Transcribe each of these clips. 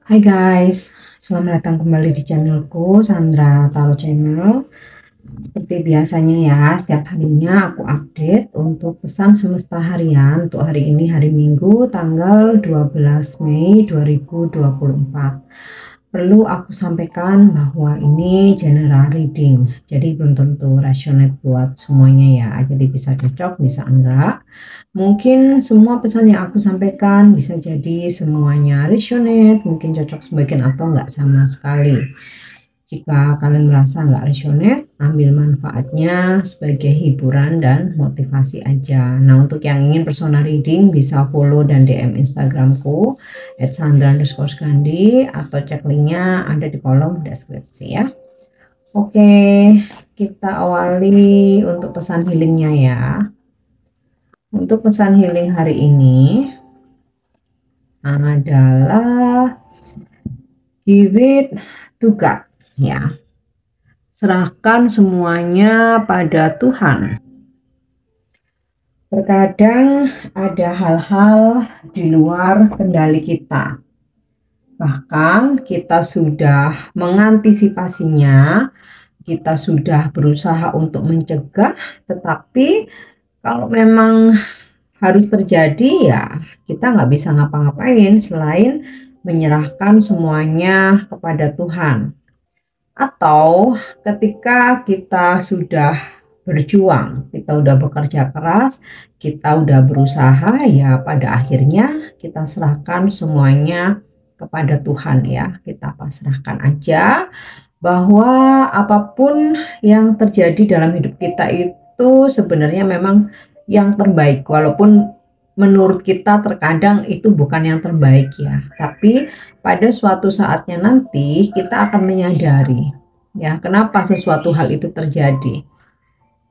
Hai guys, selamat datang kembali di channelku Sandra Tarot Channel. Seperti biasanya ya, setiap harinya aku update untuk pesan semesta harian untuk hari ini, hari Minggu tanggal 12 Mei 2024. Perlu aku sampaikan bahwa ini general reading, jadi belum tentu resonate buat semuanya ya. Jadi bisa cocok, bisa enggak. Mungkin semua pesan yang aku sampaikan bisa jadi semuanya resonate, mungkin cocok sebagian atau enggak sama sekali. Jika kalian merasa enggak resonate, ambil manfaatnya sebagai hiburan dan motivasi aja. Nah, untuk yang ingin personal reading bisa follow dan DM Instagramku @sandra_gandhi atau cek linknya ada di kolom deskripsi ya. Oke, kita awali untuk pesan healingnya ya. Untuk pesan healing hari ini adalah give it to God ya. Serahkan semuanya pada Tuhan. Terkadang ada hal-hal di luar kendali kita. Bahkan kita sudah mengantisipasinya, kita sudah berusaha untuk mencegah, tetapi kalau memang harus terjadi ya kita nggak bisa ngapa-ngapain selain menyerahkan semuanya kepada Tuhan. Atau ketika kita sudah berjuang, kita udah bekerja keras, kita udah berusaha, ya pada akhirnya kita serahkan semuanya kepada Tuhan ya. Kita pasrahkan aja bahwa apapun yang terjadi dalam hidup kita itu sebenarnya memang yang terbaik, walaupun menurut kita terkadang itu bukan yang terbaik ya, tapi pada suatu saatnya nanti kita akan menyadari ya kenapa sesuatu hal itu terjadi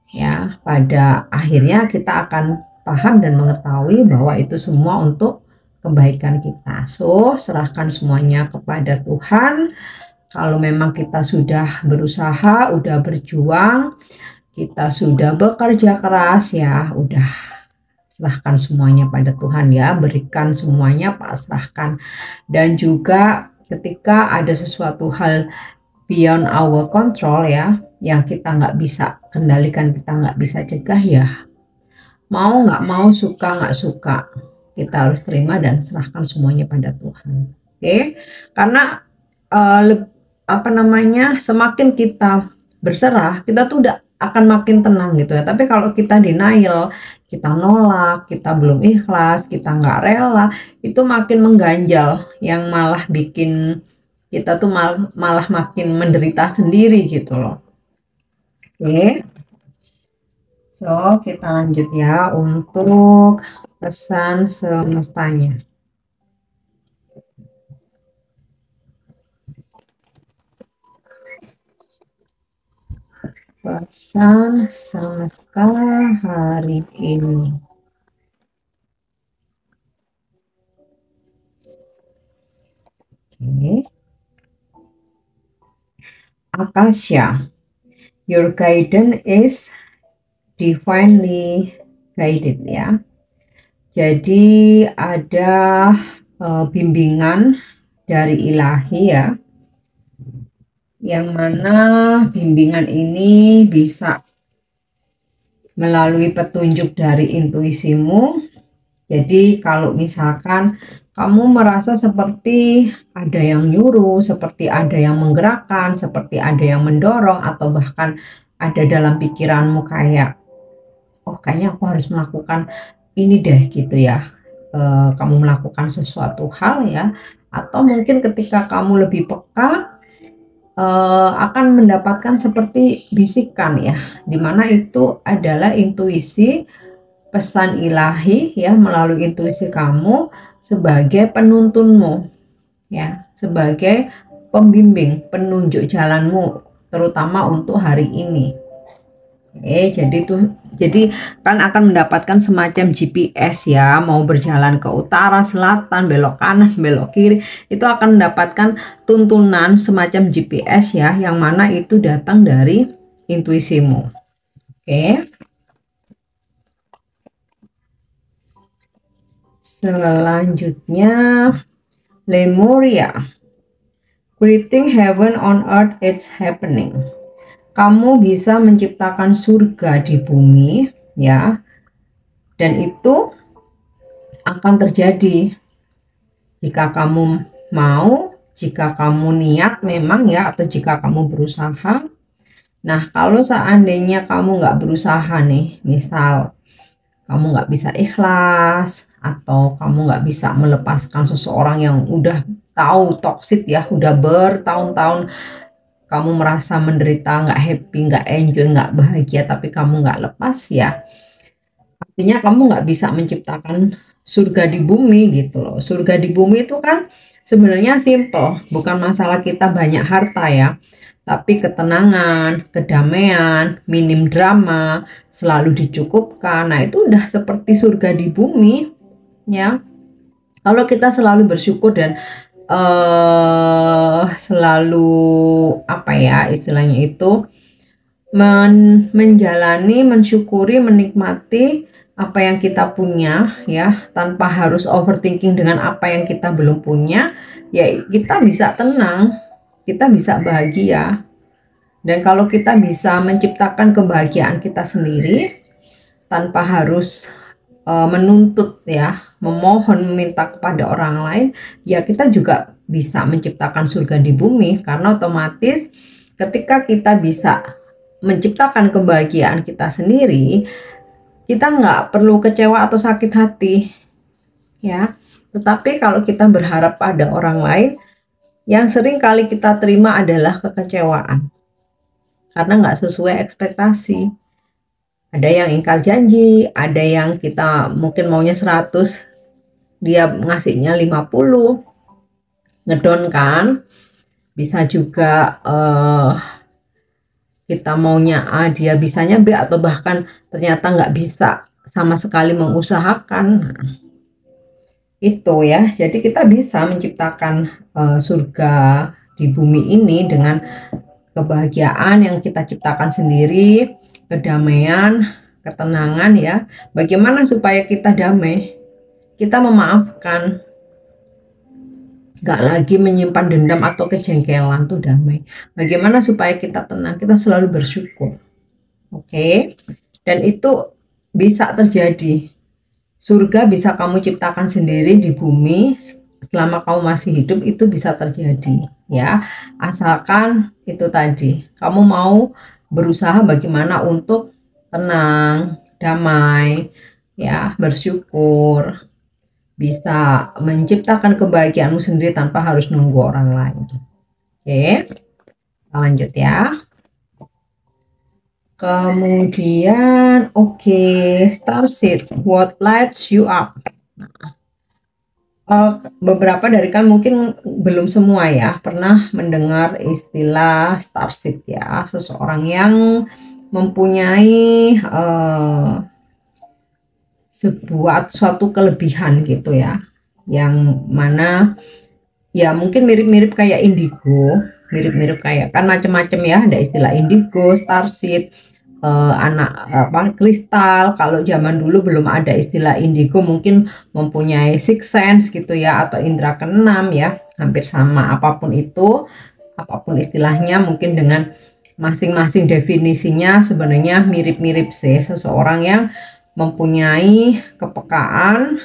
ya. Pada akhirnya kita akan paham dan mengetahui bahwa itu semua untuk kebaikan kita. So, serahkan semuanya kepada Tuhan. Kalau memang kita sudah berusaha, udah berjuang, kita sudah bekerja keras ya, udah serahkan semuanya pada Tuhan ya, berikan semuanya, pasrahkan. Dan juga ketika ada sesuatu hal beyond our control ya, yang kita nggak bisa kendalikan, kita nggak bisa cegah ya, mau nggak mau, suka nggak suka, kita harus terima dan serahkan semuanya pada Tuhan. Oke, karena apa namanya, semakin kita berserah, kita tuh udah akan makin tenang gitu ya. Tapi kalau kita denial, kita nolak, kita belum ikhlas, kita nggak rela, itu makin mengganjal, yang malah bikin kita tuh malah makin menderita sendiri gitu loh. Oke, so kita lanjut ya untuk pesan semestanya. Pesan semesta hari ini. Oke. Akasha, your guidance is divinely guided ya. Jadi ada bimbingan dari ilahi ya, yang mana bimbingan ini bisa melalui petunjuk dari intuisimu. Jadi kalau misalkan kamu merasa seperti ada yang nyuruh, seperti ada yang menggerakkan, seperti ada yang mendorong, atau bahkan ada dalam pikiranmu kayak, oh kayaknya aku harus melakukan ini deh gitu ya. Kamu melakukan sesuatu hal ya, atau mungkin ketika kamu lebih peka, akan mendapatkan seperti bisikan ya, dimana itu adalah intuisi, pesan ilahi ya, melalui intuisi kamu sebagai penuntunmu ya, sebagai pembimbing, penunjuk jalanmu terutama untuk hari ini. Jadi kan akan mendapatkan semacam GPS ya, mau berjalan ke utara, selatan, belok kanan, belok kiri, itu akan mendapatkan tuntunan semacam GPS ya, yang mana itu datang dari intuisimu. Oke. Selanjutnya Lemuria, Creating heaven on earth, it's happening. Kamu bisa menciptakan surga di bumi, ya. Dan itu akan terjadi jika kamu mau, jika kamu niat memang ya, atau jika kamu berusaha. Nah, kalau seandainya kamu nggak berusaha nih, misal kamu nggak bisa ikhlas, atau kamu nggak bisa melepaskan seseorang yang udah tahu toksik ya, udah bertahun-tahun kamu merasa menderita, nggak happy, nggak enjoy, nggak bahagia, tapi kamu nggak lepas ya, artinya kamu nggak bisa menciptakan surga di bumi gitu loh. Surga di bumi itu kan sebenarnya simple, bukan masalah kita banyak harta ya, tapi ketenangan, kedamaian, minim drama, selalu dicukupkan. Nah, itu udah seperti surga di bumi ya. Kalau kita selalu bersyukur dan selalu apa ya istilahnya itu, menjalani, mensyukuri, menikmati apa yang kita punya ya, tanpa harus overthinking dengan apa yang kita belum punya, ya kita bisa tenang, kita bisa bahagia. Dan kalau kita bisa menciptakan kebahagiaan kita sendiri tanpa harus menuntut ya, memohon, meminta kepada orang lain, ya kita juga bisa menciptakan surga di bumi. Karena otomatis ketika kita bisa menciptakan kebahagiaan kita sendiri, kita nggak perlu kecewa atau sakit hati ya. Tetapi kalau kita berharap pada orang lain, yang sering kali kita terima adalah kekecewaan karena nggak sesuai ekspektasi. Ada yang ingkar janji, ada yang kita mungkin maunya 100, dia ngasihnya 50, ngedon kan. Bisa juga kita maunya A, dia bisanya B, atau bahkan ternyata nggak bisa sama sekali mengusahakan. Nah, itu ya, jadi kita bisa menciptakan surga di bumi ini dengan kebahagiaan yang kita ciptakan sendiri, kedamaian, ketenangan ya. Bagaimana supaya kita damai? Kita memaafkan, nggak lagi menyimpan dendam atau kejengkelan, tuh damai. Bagaimana supaya kita tenang? Kita selalu bersyukur. Oke. Dan itu bisa terjadi. Surga bisa kamu ciptakan sendiri di bumi selama kamu masih hidup, itu bisa terjadi ya. Asalkan itu tadi, kamu mau berusaha bagaimana untuk tenang, damai ya, bersyukur, bisa menciptakan kebahagiaanmu sendiri tanpa harus nunggu orang lain. Oke, lanjut ya. Kemudian Starseed, what lights you up? Beberapa dari kalian mungkin, belum semua ya, pernah mendengar istilah Starseed ya, seseorang yang mempunyai suatu kelebihan gitu ya, yang mana ya mungkin mirip-mirip kayak indigo, mirip-mirip kayak, kan macam-macam ya, ada istilah indigo, starseed, kristal. Kalau zaman dulu belum ada istilah indigo, mungkin mempunyai six sense gitu ya, atau indera keenam ya, hampir sama. Apapun itu, apapun istilahnya, mungkin dengan masing-masing definisinya sebenarnya mirip-mirip sih. Seseorang yang mempunyai kepekaan,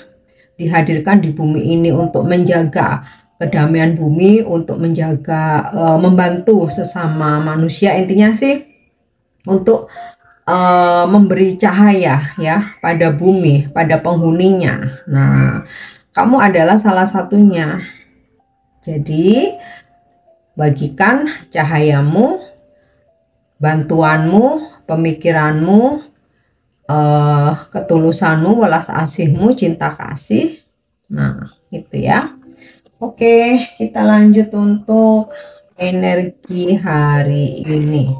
dihadirkan di bumi ini untuk menjaga kedamaian bumi, untuk menjaga, membantu sesama manusia, intinya sih untuk memberi cahaya ya pada bumi, pada penghuninya. Nah, kamu adalah salah satunya. Jadi bagikan cahayamu, bantuanmu, pemikiranmu, ketulusanmu, welas asihmu, cinta kasih. Nah, itu ya. Oke, kita lanjut untuk energi hari ini.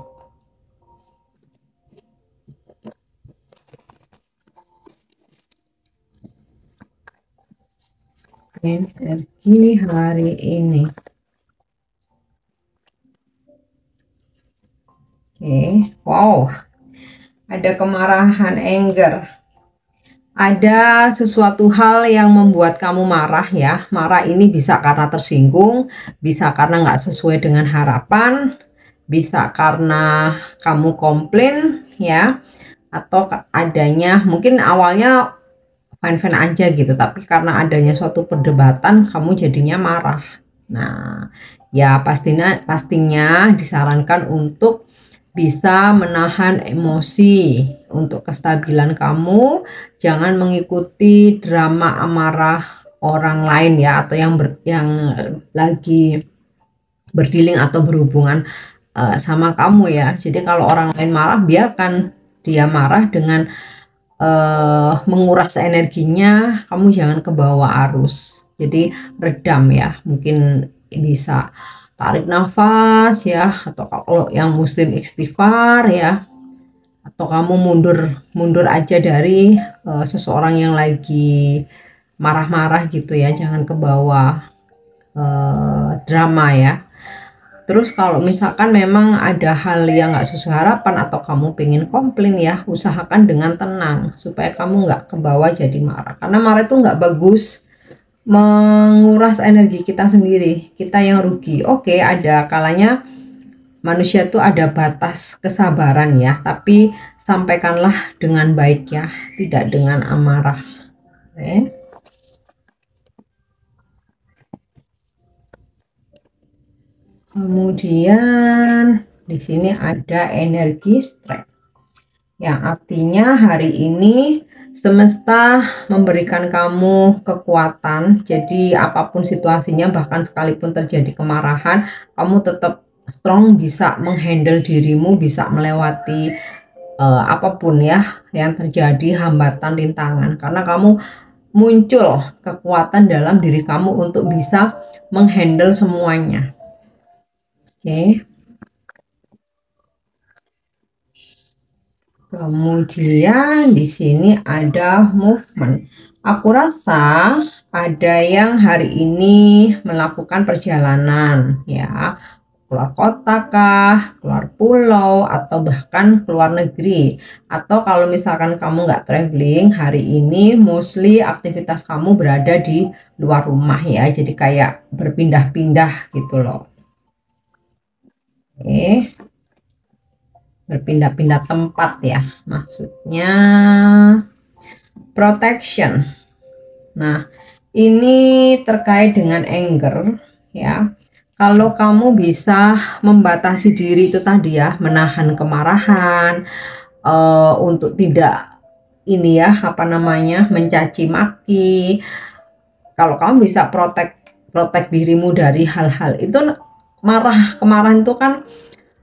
Energi hari ini. Oke, wow. Ada kemarahan, anger. ada sesuatu hal yang membuat kamu marah ya. Marah ini bisa karena tersinggung, bisa karena nggak sesuai dengan harapan, bisa karena kamu komplain ya, atau adanya mungkin awalnya fine-fine aja gitu, tapi karena adanya suatu perdebatan kamu jadinya marah. Nah, ya pastinya disarankan untuk bisa menahan emosi untuk kestabilan kamu. Jangan mengikuti drama amarah orang lain ya, atau yang lagi berdealing atau berhubungan sama kamu ya. Jadi kalau orang lain marah, biarkan dia marah dengan menguras energinya, kamu jangan ke bawah arus. Jadi redam ya, mungkin bisa tarik nafas ya, atau kalau yang muslim istighfar ya, atau kamu mundur aja dari seseorang yang lagi marah-marah gitu ya, jangan ke bawah drama ya. Terus kalau misalkan memang ada hal yang nggak sesuai harapan atau kamu pengen komplain ya, usahakan dengan tenang supaya kamu nggak ke bawah jadi marah. Karena marah itu nggak bagus, menguras energi kita sendiri, kita yang rugi. Oke, ada kalanya manusia tuh ada batas kesabaran ya, tapi sampaikanlah dengan baik ya, tidak dengan amarah. Oke. Kemudian di sini ada energi strength, yang artinya hari ini semesta memberikan kamu kekuatan. Jadi apapun situasinya, bahkan sekalipun terjadi kemarahan, kamu tetap strong, bisa menghandle dirimu, bisa melewati apapun ya yang terjadi, hambatan, rintangan, karena kamu muncul kekuatan dalam diri kamu untuk bisa menghandle semuanya. Oke. Kemudian di sini ada movement. Aku rasa ada yang hari ini melakukan perjalanan ya, keluar kota kah, keluar pulau, atau bahkan keluar negeri. Atau kalau misalkan kamu nggak traveling hari ini, mostly aktivitas kamu berada di luar rumah ya, jadi kayak berpindah-pindah gitu loh. Oke, berpindah-pindah tempat ya, maksudnya protection. Nah, ini terkait dengan anger ya. Kalau kamu bisa membatasi diri itu tadi ya, menahan kemarahan, untuk tidak ini ya, apa namanya, mencaci maki. Kalau kamu bisa protek dirimu dari hal-hal itu, kemarahan itu kan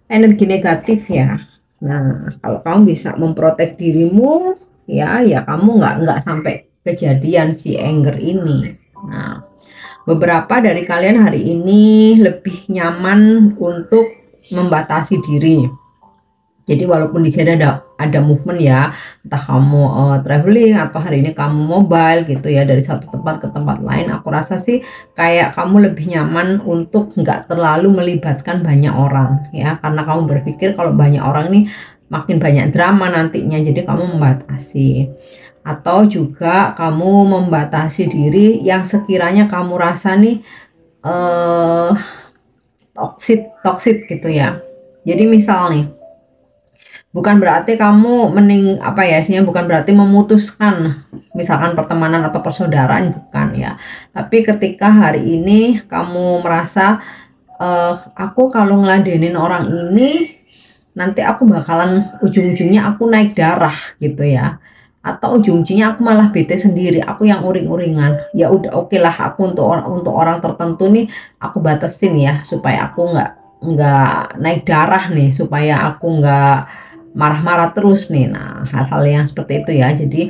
energi negatif ya. Nah, kalau kamu bisa memprotek dirimu ya, ya kamu nggak sampai kejadian si anger ini. Nah, beberapa dari kalian hari ini lebih nyaman untuk membatasi diri. Jadi walaupun di sini ada movement ya, entah kamu traveling atau hari ini kamu mobile gitu ya, dari satu tempat ke tempat lain, aku rasa sih kayak kamu lebih nyaman untuk nggak terlalu melibatkan banyak orang ya, karena kamu berpikir kalau banyak orang nih makin banyak drama nantinya, jadi kamu membatasi. Atau juga kamu membatasi diri yang sekiranya kamu rasa nih eh toksit gitu ya. Jadi misal nih, bukan berarti kamu apa ya sih, bukan berarti memutuskan misalkan pertemanan atau persaudaraan, bukan ya, tapi ketika hari ini kamu merasa aku kalau ngeladenin orang ini nanti aku bakalan ujung-ujungnya aku naik darah gitu ya, atau ujung-ujungnya aku malah bete sendiri, aku yang uring-uringan, ya udah oke lah, aku untuk orang tertentu nih aku batasin ya, supaya aku nggak naik darah nih, supaya aku nggak marah-marah terus nih. Nah, hal-hal yang seperti itu ya, jadi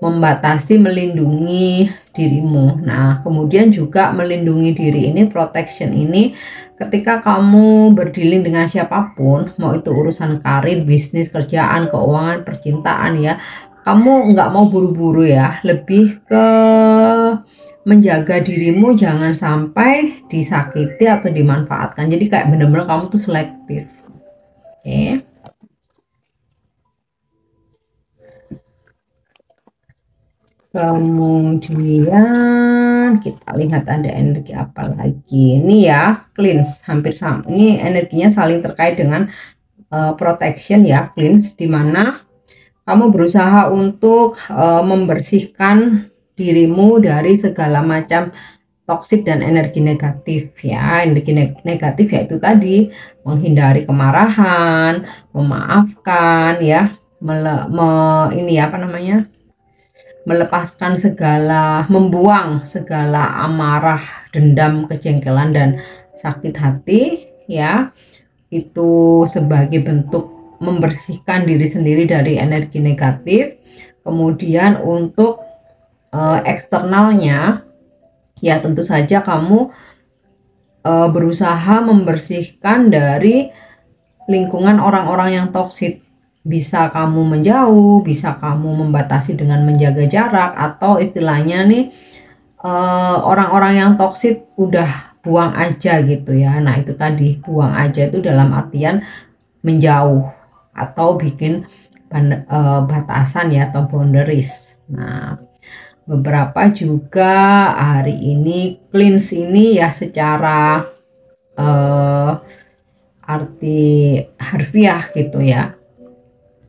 membatasi, melindungi dirimu. Nah, kemudian juga melindungi diri ini, protection ini, ketika kamu berdealing dengan siapapun, mau itu urusan karir, bisnis, kerjaan, keuangan, percintaan ya, kamu nggak mau buru-buru ya, lebih ke menjaga dirimu jangan sampai disakiti atau dimanfaatkan. Jadi kayak bener-bener kamu tuh selektif. Oke. Kemudian kita lihat ada energi apa lagi. Ini ya, cleanse, hampir sama. Ini energinya saling terkait dengan protection ya, cleanse, dimana kamu berusaha untuk membersihkan dirimu dari segala macam toksik dan energi negatif ya. Energi negatif yaitu tadi menghindari kemarahan, memaafkan ya, ini apa namanya, melepaskan segala, membuang segala amarah, dendam, kejengkelan dan sakit hati ya. Itu sebagai bentuk membersihkan diri sendiri dari energi negatif. Kemudian untuk eksternalnya ya, tentu saja kamu berusaha membersihkan dari lingkungan orang-orang yang toksik. Bisa kamu menjauh, bisa kamu membatasi dengan menjaga jarak, atau istilahnya nih orang-orang yang toksik udah buang aja gitu ya. Nah itu tadi, buang aja itu dalam artian menjauh atau bikin batasan ya, atau boundaries. Nah beberapa juga hari ini cleanse ini ya secara arti harfiah gitu ya.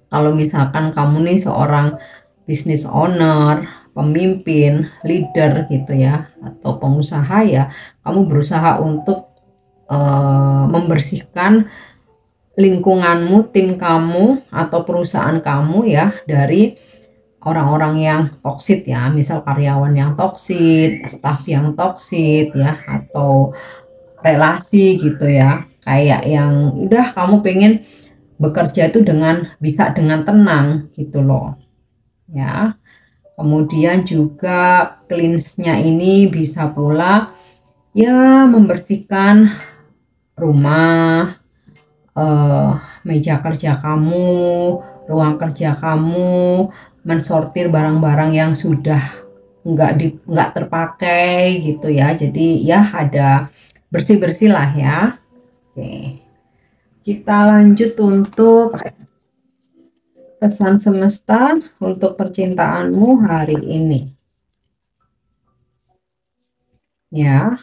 Kalau misalkan kamu nih seorang business owner, pemimpin, leader gitu ya, atau pengusaha ya, kamu berusaha untuk membersihkan lingkunganmu, tim kamu, atau perusahaan kamu ya dari orang-orang yang toksik ya, misal karyawan yang toksik, staf yang toksik ya, atau relasi gitu ya, kayak yang udah kamu pengen bekerja itu bisa dengan tenang gitu loh ya. Kemudian juga cleanse-nya ini bisa pula ya membersihkan rumah, meja kerja kamu, ruang kerja kamu, mensortir barang-barang yang sudah nggak terpakai gitu ya. Jadi ya ada bersih-bersih lah ya. Oke, kita lanjut untuk pesan semesta untuk percintaanmu hari ini ya.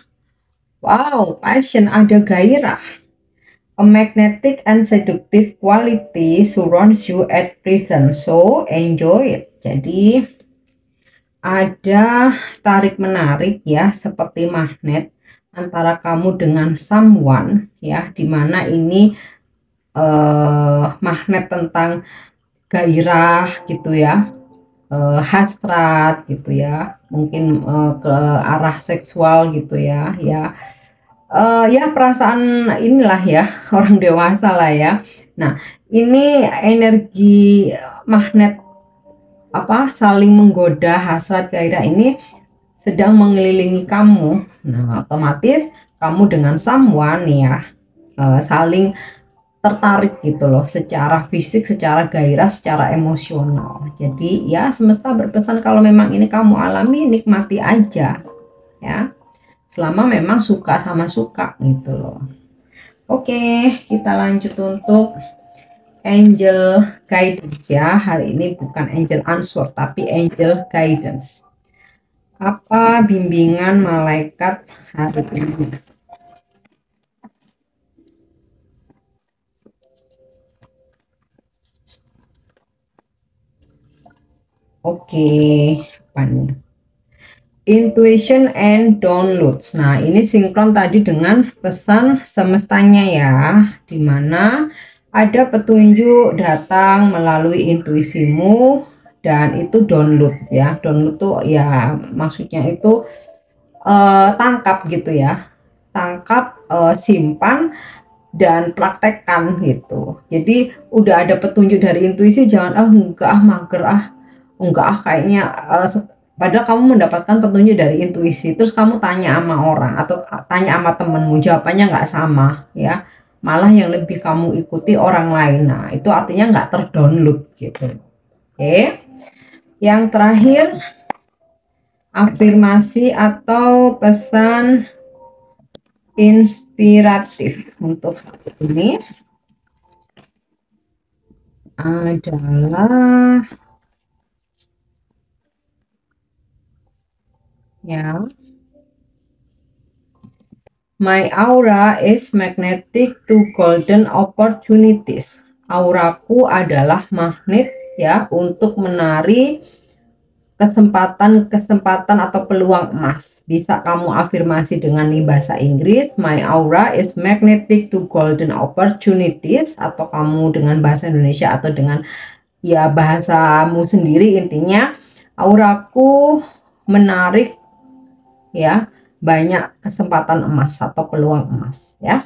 Wow, passion, ada gairah. A magnetic and seductive quality surrounds you at present, so enjoy it. Jadi ada tarik menarik ya, seperti magnet antara kamu dengan someone ya, dimana ini magnet tentang gairah gitu ya, hasrat gitu ya, mungkin ke arah seksual gitu ya, ya perasaan inilah ya orang dewasa lah ya. Nah ini energi magnet apa, saling menggoda, hasrat, gairah ini sedang mengelilingi kamu. Nah otomatis kamu dengan someone ya saling tertarik gitu loh, secara fisik, secara gairah, secara emosional. Jadi ya semesta berpesan kalau memang ini kamu alami, nikmati aja ya, selama memang suka sama suka gitu loh. Oke, kita lanjut untuk angel guidance ya. Hari ini bukan angel answer tapi angel guidance. Apa bimbingan malaikat hari ini? Oke, apa nih? Intuition and downloads. Nah, ini sinkron tadi dengan pesan semestanya ya, dimana ada petunjuk datang melalui intuisimu dan itu download ya. Download tuh ya maksudnya itu tangkap gitu ya. Tangkap, simpan dan praktekkan gitu. Jadi udah ada petunjuk dari intuisi, jangan enggak mager enggak kayaknya padahal kamu mendapatkan petunjuk dari intuisi, terus kamu tanya sama orang atau tanya sama temenmu, jawabannya nggak sama ya, malah yang lebih kamu ikuti orang lain. Nah itu artinya nggak terdownload gitu. Oke, yang terakhir afirmasi atau pesan inspiratif untuk hari ini adalah Ya. My aura is magnetic to golden opportunities. Auraku adalah magnet ya untuk menarik kesempatan atau peluang emas. Bisa kamu afirmasi dengan nih bahasa Inggris, my aura is magnetic to golden opportunities, atau kamu dengan bahasa Indonesia atau dengan ya bahasamu sendiri, intinya auraku menarik ya banyak kesempatan emas atau peluang emas ya.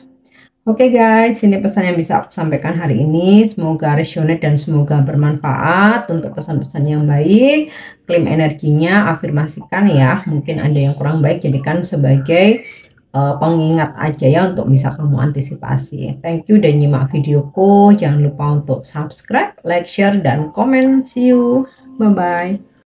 Oke guys, ini pesan yang bisa aku sampaikan hari ini. Semoga resonate dan semoga bermanfaat untuk pesan-pesan yang baik. Klaim energinya, afirmasikan ya. Mungkin ada yang kurang baik, jadikan sebagai pengingat aja ya untuk bisa kamu antisipasi. Thank you udah nyimak videoku. Jangan lupa untuk subscribe, like, share, dan komen. See you. Bye-bye.